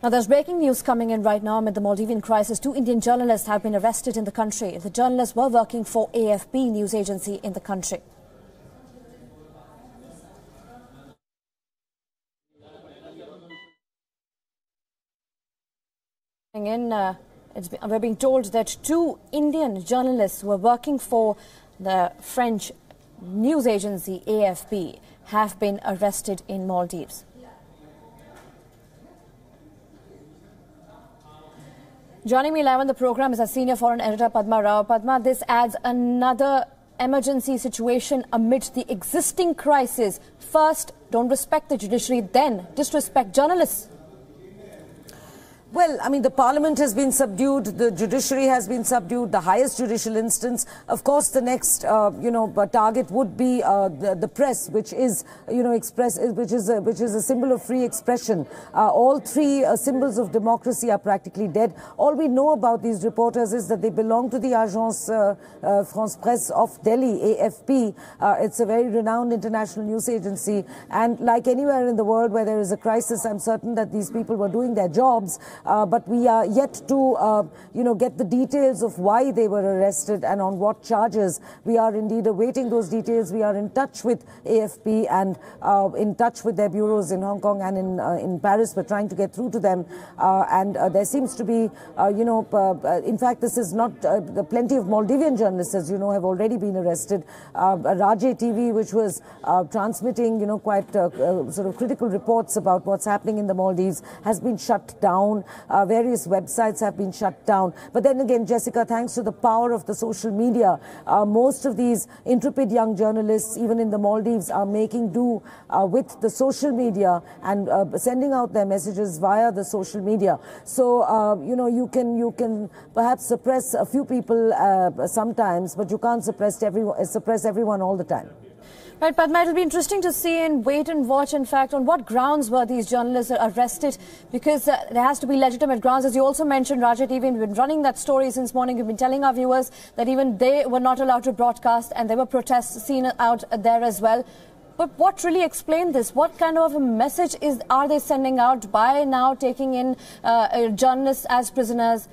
Now, there's breaking news coming in right now amid the Maldivian crisis. 2 Indian journalists have been arrested in the country. The journalists were working for AFP news agency in the country. We're being told that 2 Indian journalists who were working for the French news agency AFP have been arrested in Maldives. Joining me live on the program is our senior foreign editor Padma Rao. Padma, this adds another emergency situation amid the existing crisis. First, don't respect the judiciary, then disrespect journalists. Well, I mean, the parliament has been subdued, the judiciary has been subdued, the highest judicial instance. Of course, the next, target would be the press, which is, which is a symbol of free expression. All 3 symbols of democracy are practically dead. All we know about these reporters is that they belong to the Agence France Presse of Delhi, AFP. It's a very renowned international news agency. And like anywhere in the world where there is a crisis, I'm certain that these people were doing their jobs. But we are yet to, get the details of why they were arrested and on what charges. We are indeed awaiting those details. We are in touch with AFP and in touch with their bureaus in Hong Kong and in Paris. We're trying to get through to them. And there seems to be, in fact, this is not plenty of Maldivian journalists, as you know, have already been arrested. Rajay TV, which was transmitting, quite sort of critical reports about what's happening in the Maldives, has been shut down. Various websites have been shut down. But then again, Jessica, thanks to the power of the social media, most of these intrepid young journalists, even in the Maldives, are making do with the social media and sending out their messages via the social media. So, you can perhaps suppress a few people sometimes, but you can't suppress everyone all the time. Right, Padma, it'll be interesting to see and wait and watch, in fact, on what grounds were these journalists arrested, because there has to be legitimate grounds. As you also mentioned, Rajay TV, we've been running that story since morning. We've been telling our viewers that even they were not allowed to broadcast, and there were protests seen out there as well. But what really explained this? What kind of a message are they sending out by now taking in journalists as prisoners,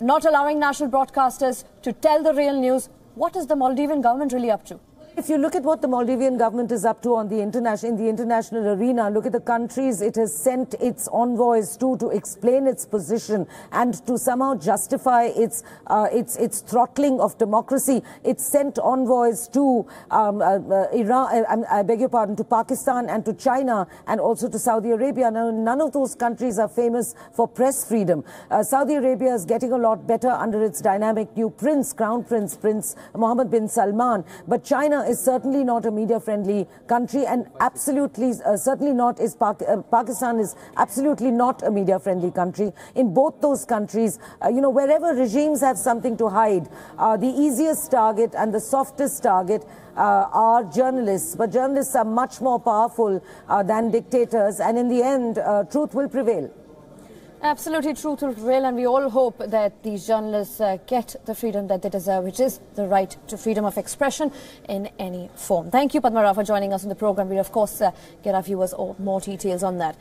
not allowing national broadcasters to tell the real news? What is the Maldivian government really up to? If you look at what the Maldivian government is up to on the international arena, look at the countries it has sent its envoys to explain its position and to somehow justify its throttling of democracy. It sent envoys to Iran, I beg your pardon, to Pakistan and to China and also to Saudi Arabia. Now, none of those countries are famous for press freedom. Saudi Arabia is getting a lot better under its dynamic new Crown Prince, Prince Mohammed bin Salman. But China is certainly not a media-friendly country, and absolutely, certainly not is Pakistan is absolutely not a media-friendly country. In both those countries, wherever regimes have something to hide, the easiest target and the softest target are journalists. But journalists are much more powerful than dictators, and in the end, truth will prevail. Absolutely, truth will prevail, and we all hope that these journalists get the freedom that they deserve, which is the right to freedom of expression in any form. Thank you, Padma Rao, for joining us on the program. We'll, of course, get our viewers more details on that.